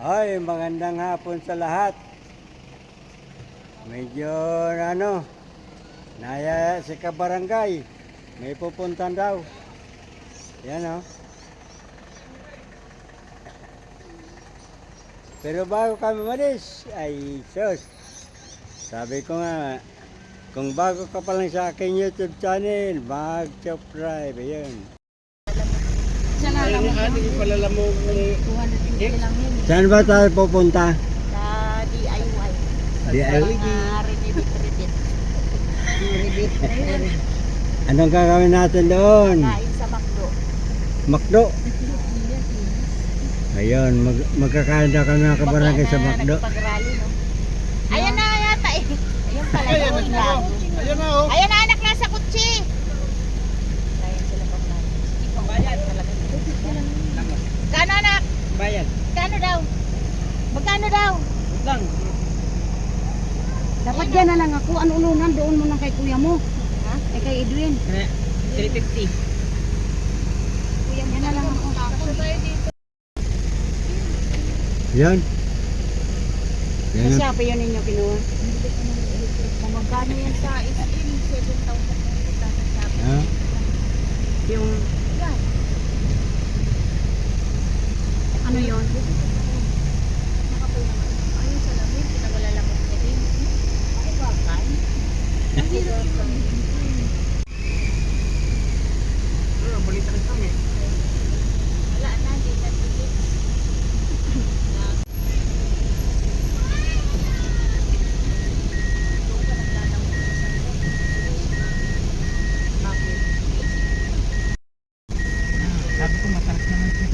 Ay, magandang hapon sa lahat. Medyo naya si kabarangay. May pupuntan daw. Yan oh. Pero bago kami malis, ay sus. Sabi ko nga, kung bago ka pa lang sa aking YouTube channel, mag-subscribe. Ayun. Saan ba tayo pupunta? Sa DIY. DIY? Rebit. Anong gagawin natin doon? Kain sa McDo. McDo. Ayun, magkakain daw kami ng kabarangay sa McDo. Nagpag-rally, no? Ayan na yata eh. Ayun pala. Ayun na. Ayan na oh. Ayan na anak, nasa kutsi. Ayan sila pang bayad. Kano anak? Bayad. Kano daw? Magkano daw? Lang. Dapat dyan na lang ako. Ano ulunan doon mo lang kay kuya mo. Ha? Kay Edwin. 350. Kuya mo na lang ako. Yan. Yan. Kasi apa yun ninyo kinuha? Magkano yan sa SM? 7,000 Ha? Yung ano yun? Nakapal naman. Ayun sa lamig. Pinagalalamog niya din. Ay, bakal. Ang hirap yun. Balita rin kami. Wala na, di na tilit. Bakit? Sabi ko mataas naman siya.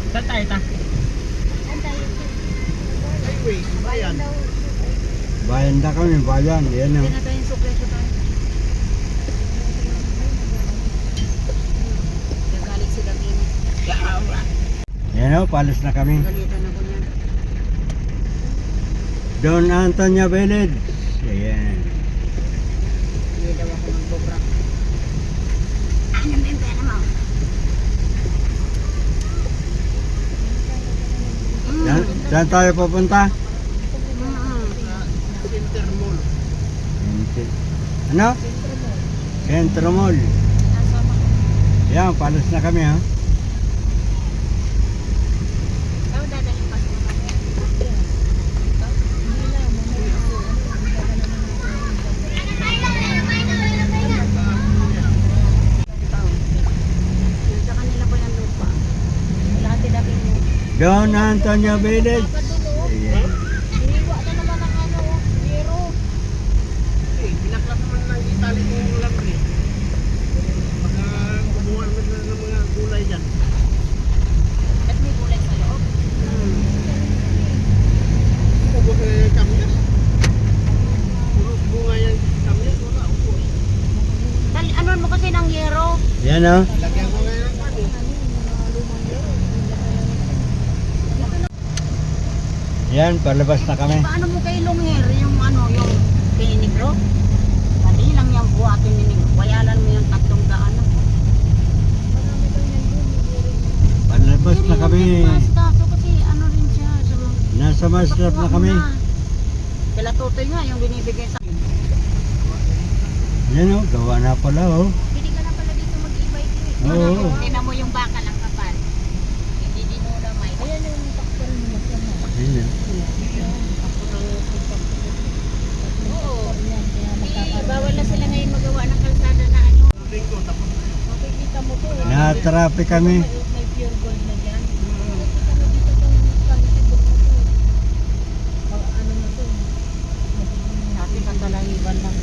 Saan tayo ta? Ang tayo Highway, bayan. daw. Bayan na kami, bayan. Yan oh. Hindi na tayo yung sukle ko tayo. Gagalit si Davina. Yan oh, palis na kami. Galitan ako niyan. Don Antonio Village. Ayan. Hindi daw ako magbobra. Ano ba yung pera mo? Saan tayo pupunta? Center Mall. Ano? Centro Mall. Yan, palis na kami ha. Ikaw dadalhin pa sa mga Sa kanila po yung lupa. Lahat sila pinyo. Don Antonio Village. Ayan. Hiniwa na naman ang ano, zero. Pinaklas naman ng Italy kung ulam rin. Pagka kumuha naman ng mga gulay dyan. At may gulay sa loob. Ubos na kamyas. Puro bunga yan kamyas. Wala, ubos. Ano mo kasi ng yero? Yan oh. Lagyan ko ngayon ng kami. Yan, palabas na kami. Paano mo kay Lungher yung ano, yung pinigro? Pati lang yung buhatin ni wayalan mo yung 300. Palabas na kami. Basta, so kasi ano rin siya. So, Nasa Masrap na kami. Kila Totoy nga yung binibigay sa Yan oh, gawa na pala oh. Pwede ka na pala dito mag-e-bike eh. Oo. Tingnan mo yung bakal ang kapal. Hindi dinunamay. Ayan yung takpan mo na siya. Yan Oo. Bawal na sila ngayon magawa ng kalsada na ano. Linggo, tapos Makikita mo to. Na-traffic kami. May pure gold na dyan. Makikita mo dito itong kalitibok na to. Ano na to. natin ang talahiban lang.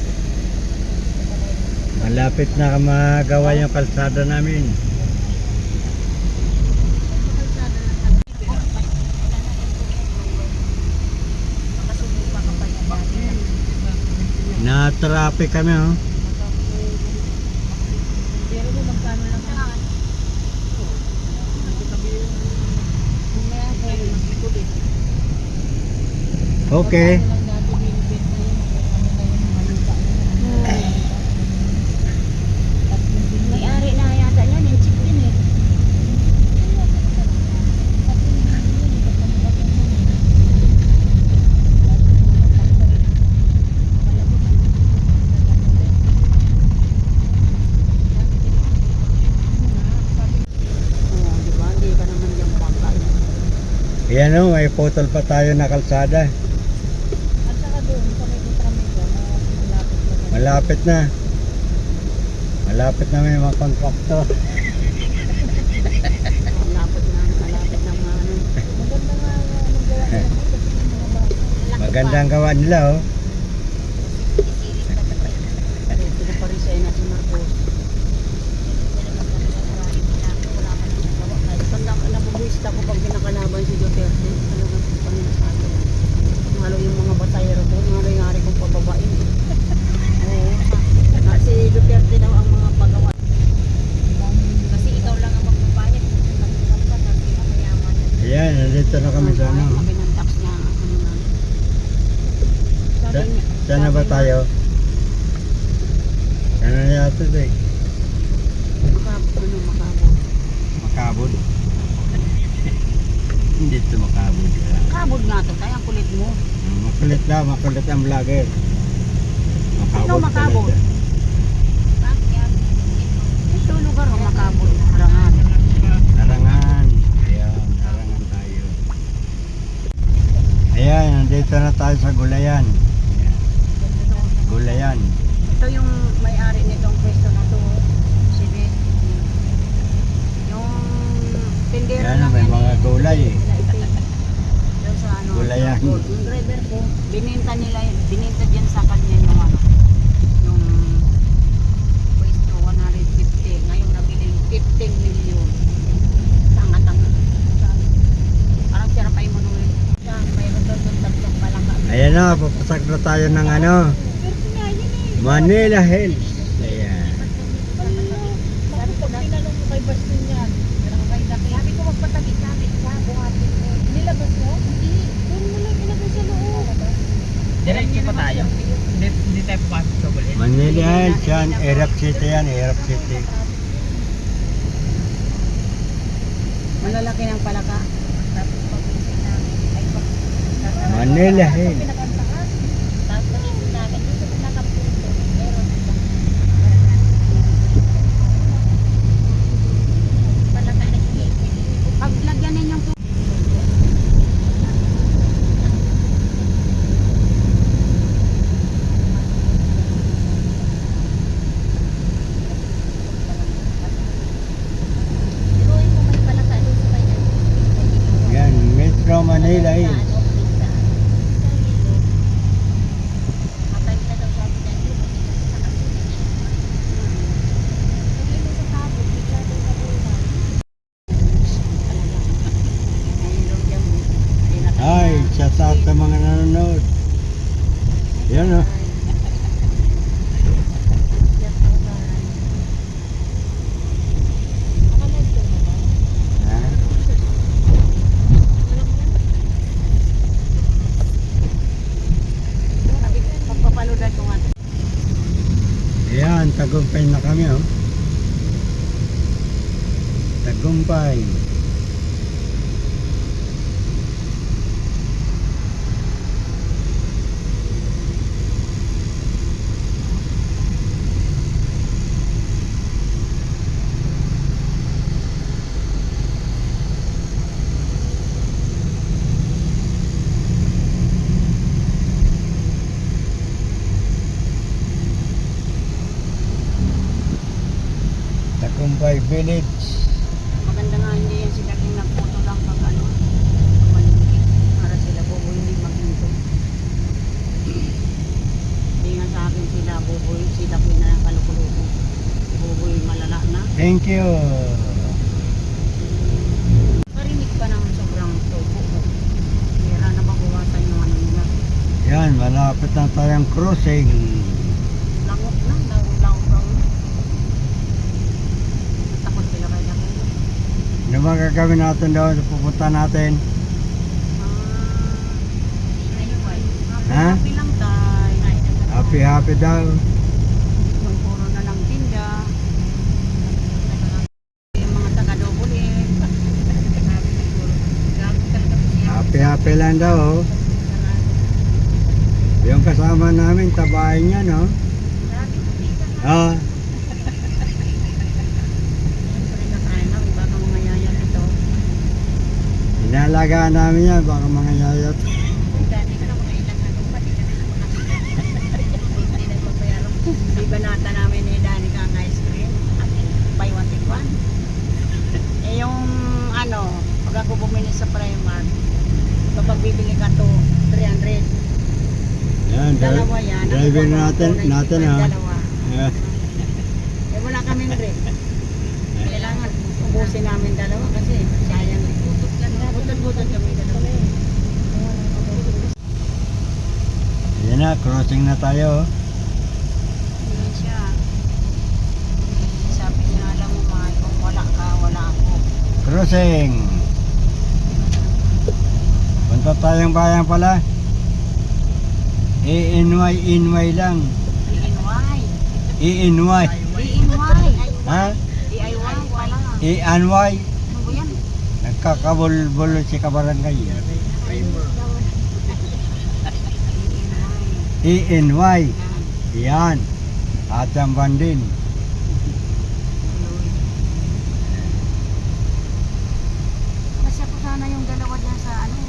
Malapit na magawa yung kalsada namin. Kalsada na talaga. Makasubukan ka pa niya dati. Na-traffic kami oh. Pero mo magkano lang saan? Okay. May-ari na yan. Yan o, may putol pa tayo na kalsada. At saka doon, sa may Ultramega, malapit na ganun. Malapit na. Malapit na may mga kontraktor. Malapit na mga ano. Maganda nga ang gawa nila mo kasi yung mga bata. Magandang gawa nila oh. Ito pa rin sa ina si Marcos. Nabubuista ko pag pinakalaban si Duterte. Talagang paninasado. Halo yung mga batayero ko. Ngari-ngari kong pababain. Oo. Si Duterte daw ang mga pagawa. Kasi ikaw lang ang magbabayad. Kasi ka, kasi makayaman. Ayan, nandito na kami sa ano. Sabi ng tax niya. Ano na. Sabi Sa, niya. saan na ba tayo? Ano na yata eh? Makabot. Makabod? Hindi ito makabod. Makabot nga to. Kaya ang kulit mo. Makulit lang, makulit ang vlogger. Ikaw makabot. talaga. Bakit? Ito lugar o makabot. Harangan. Harangan. Ayan, harangan tayo. Ayan, nandito na tayo sa Gulayan. Ayan. Gulayan. Ito yung may-ari nitong pwesto na to. Si Beth. Yung tindero Ayan, lang may yan mga eh. gulay eh. Yung sa ano, Gulayan. yung driver ko, bininta nila, bininta dyan sa kanya yung ano, yung pwesto 150, ngayon nabili 15 million. Tanga-tanga. Parang sira pa yung manuel. Mayroon doon tatlong palaka. Ayan na, papasak na tayo ng ano, Pero nga yun eh. Manila Hills. Ayan. Sabi ko, tinanong mo kay Bastin yan. Sabi ko, magpatagi-tagi ka, buhatin mo. Nilabas mo? Hindi. Doon mo lang ilagay sa loob. Diretso pa tayo. Hindi tayo papasok sa bulit. Manila Hills yan, Erap City yan, Erap City. Malalaki ng palaka. Tapos pag-isip namin, ay pag Manila Hills. pinakantaas. Tapos pag-isip namin, doon sa pinakapunto, meron silang palaka na hinihintay. Pag lagyan ninyong Iruin mo may palaka doon sa may Yan, Metro Manila Hills. Patay na daw sabi niya, hindi mo sa kasi. Sabi mo sa tabot, bigla daw sa buhay. Ay, shout out sa mga nanonood. Yan o. Ha? Pagpapaludan ko nga. Ayan, tagumpay na kami oh. Tagumpay. Tagumpay Village. Maganda nga hindi yan sila yung nagputo lang pag ano, malimikit. Para sila buboy hindi maghinto. Hindi nga sa akin sila buboy, sila ko na kalukuluko. Buboy malala na. Thank you. Marinig pa ng sobrang tubo ko. Kaya na babawasan yung ano nila. Yan, malapit na tayong crossing. Langot na, langot. Takot sila kay Dako. Ano ba gagawin natin doon sa pupunta natin? Ha? Happy lang tayo. Happy happy daw. Yung puro na lang tinda. Yung mga taga-double eh. Happy happy lang daw oh. Yung kasama namin, tabahin niya no? Ah, Baka mga yayan ito. inala alagaan namin yan, baka mga yayat. Dati ka na mga ilang ano pa, di ka na makakita. Hindi na magbayaran. Di ba nata namin ni Dani ka ang ice cream? Buy one take one. Eh yung ano, pag ako bumili sa Primark, kapag bibili ka to 300, Yan, dalawa yan. driver natin ha. Dalawa. Yeah. Eh wala kami rin. Kailangan ubusin namin dalawa kasi sayang. Butod-butod kami dalawa. Yan na, crossing na tayo. Yan siya. Sabi niya, alam mo mahal, kung wala ka, wala ako. Crossing. Punta tayong bayan pala. INY lang. DIY. INY. DIY. Ha? DIY pala. INY. Ano ba yan? Nagkakabulbul si kabarangay. INY. Yan. At jamban din. Masya ko sana yung dalawa dyan sa ano.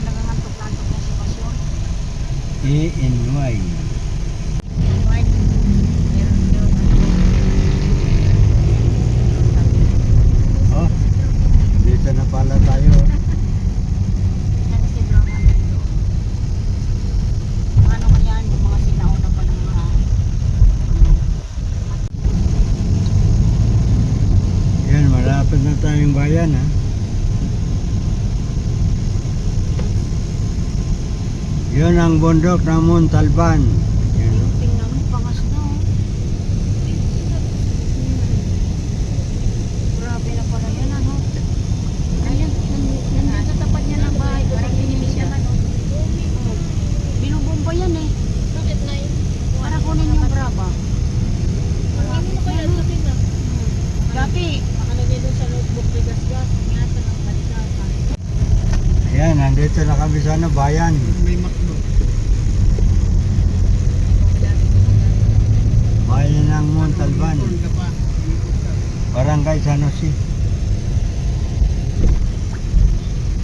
Naghangantok-lantok na sitwasyon. INY. DIY. Meron yun. Oh, dito na pala tayo. Yan si Bro Amigo. Ano kaya yung mga sinauna pa ng mga Yan, malapit na tayong bayan ha. Yun ang bundok ng Montalban. Yun. tingnan mo pangas na oh. Grabe na pala yan ano. Ayan, nandun sa tapat niya ng bahay. Parang binili siya. Oh. Binubomba yan eh. Bakit na yun? Para kunin yung graba. Ano na kaya sabi na? Dati, Nakalagay doon sa notebook ni Gasgas. Ingatan ng kaligasan. Ayan, nandito na kami sa ano, bayan. May makdo. Bayan ng Montalban. Ikon ka pa. Ikon ka. Barangay San Jose.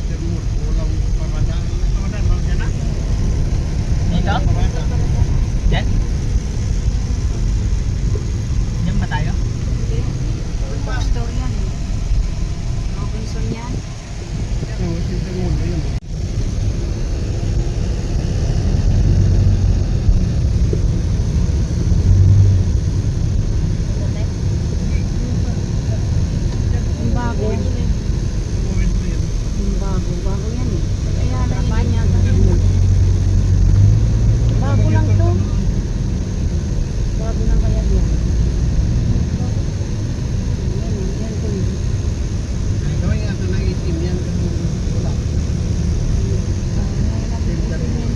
Termos, walang paradaan. Paradaan, bang yan na? Dito? Paradaan. Diyan? Diyan ba tayo? Pastor yan eh. Robinson yan. Oo, si Termos na yun. Yung bago. Termos na yun. Yung bago. Bago yan eh. Kaya lang yan yata yan. Bago lang to. Bago lang kaya yan. Yan to. Ay, gawin nga ito ng itim yan kasi wala.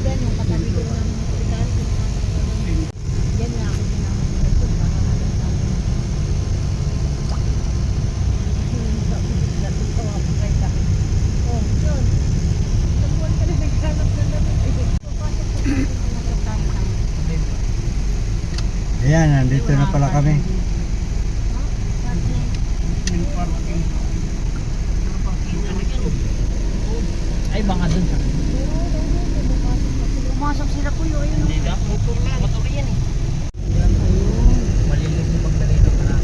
Yan yung katabi ko ng hospital. Yan na ako sinama ng ito. Baka halatang. Oh, yun. Tabuan ka na naghanap ng damit. Papasok ko sa Ayan, nandito na pala kami. May parking. Pero parking yan ito. Ay, baka dun sa... Pumasok sila kuyo. Ayun. Hindi na, motor na. Motor yan eh. Ayun. Malilig yung pagdalito ka na.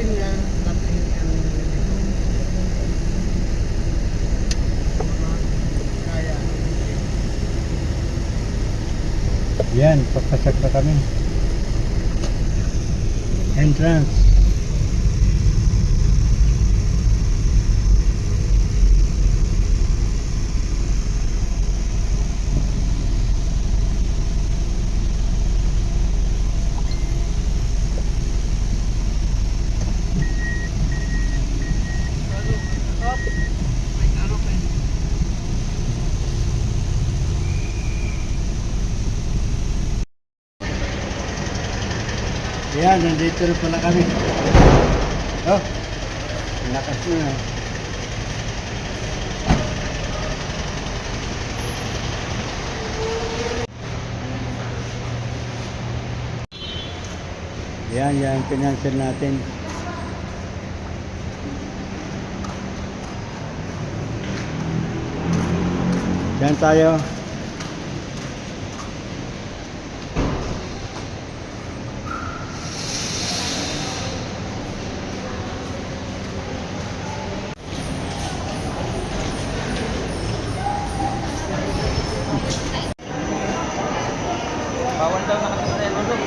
Yun nga, dati ang kaya. Yan, papasok na kami. Entrance. Yan, nandito na pala kami. Oh, lakas na. Yan pinansel natin. Yan tayo. Bawal daw nakasasaya doon.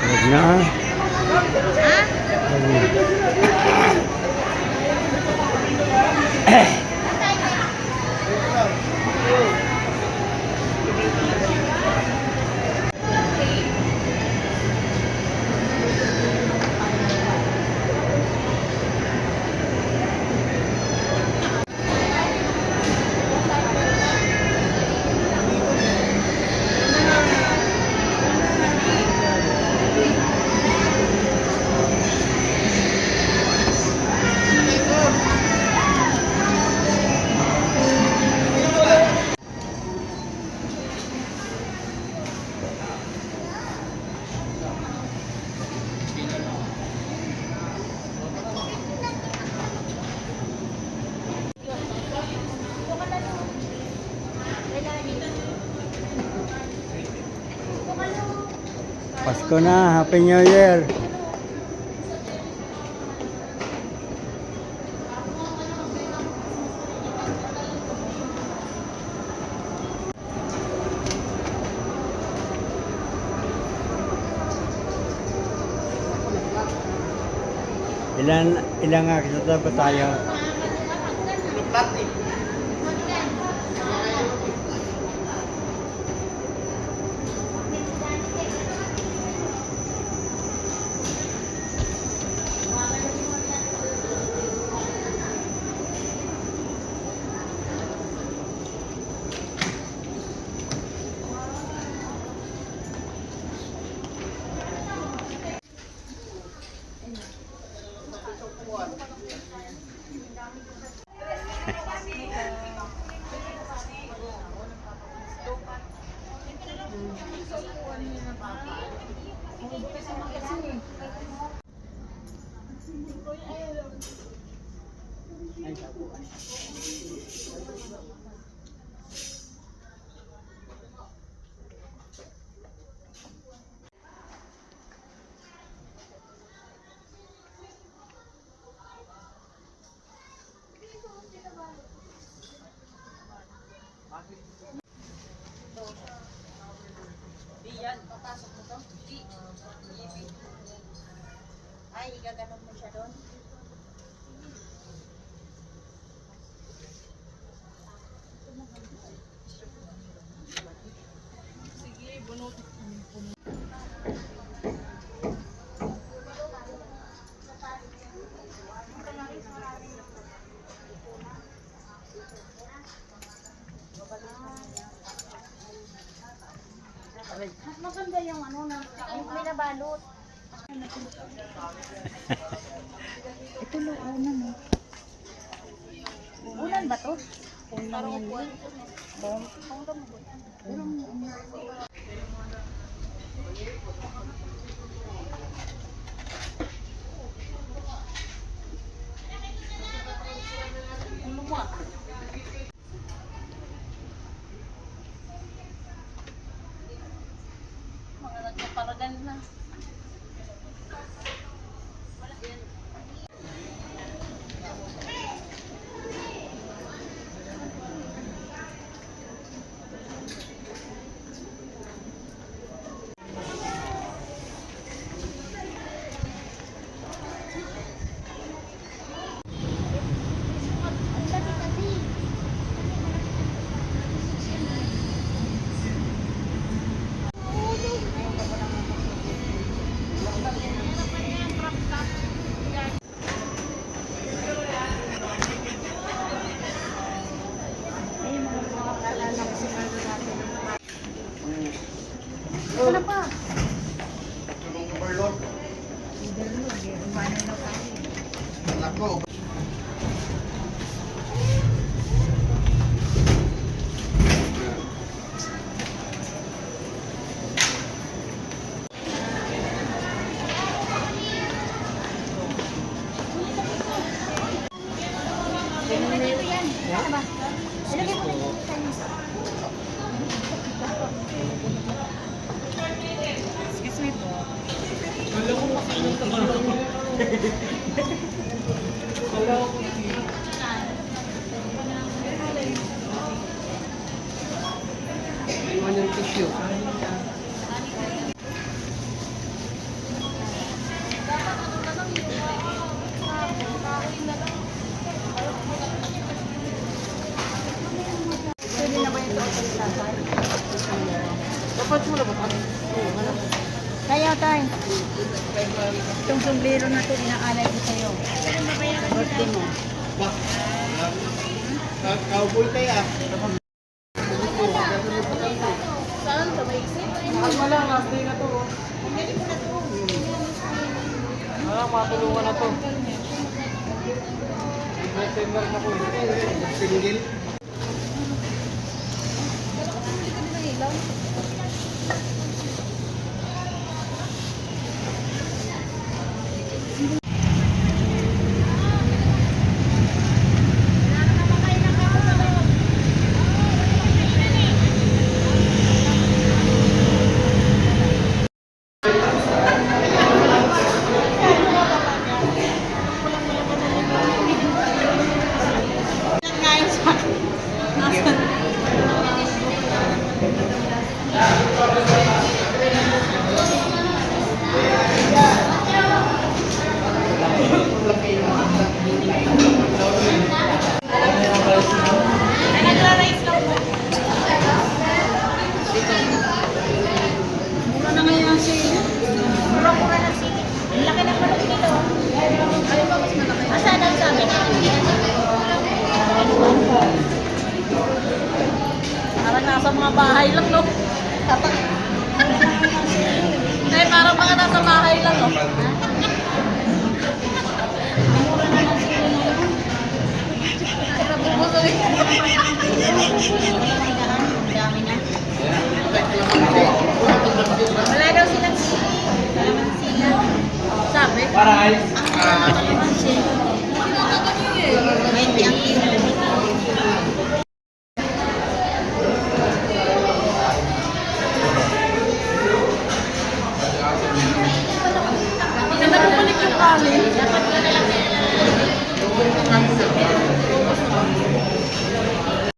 Huwag na. Pasko na, Happy New Year. Ilang akita ba tayo? Lupat eh. Ay, igaganon mo siya doon. Mas maganda yung ano na, yung may nabalot. Ito na unan eh. Unan ba to? Unan yan. Mga nagpaparagan na. Ako. Excuse me po. Iwan yung tissue. Pwede na ba yung total tatay? Dapat mo na ba? Kaya tay, itong sombrero na to inaalay ko sa'yo. Birthday mo. Cowboy tayo ah. Saan? Sa may isip? Mahal mo lang, last day na to. Matulungan na to. September na po. Single. Mura na ngayon ang sale. Mura-mura na sale. Ang laki ng manok nito. Ano ba mas malaki? Asan ang sabi? Parang nasa mga bahay lang, no? Ay, parang mga nasa bahay lang, no? Mura na ng sale ngayon. Nabubusog eh. Ang dami na. Wala daw silang sili. Wala man sila. Sabi? Para ay. Ang sale. 20 ang kilo.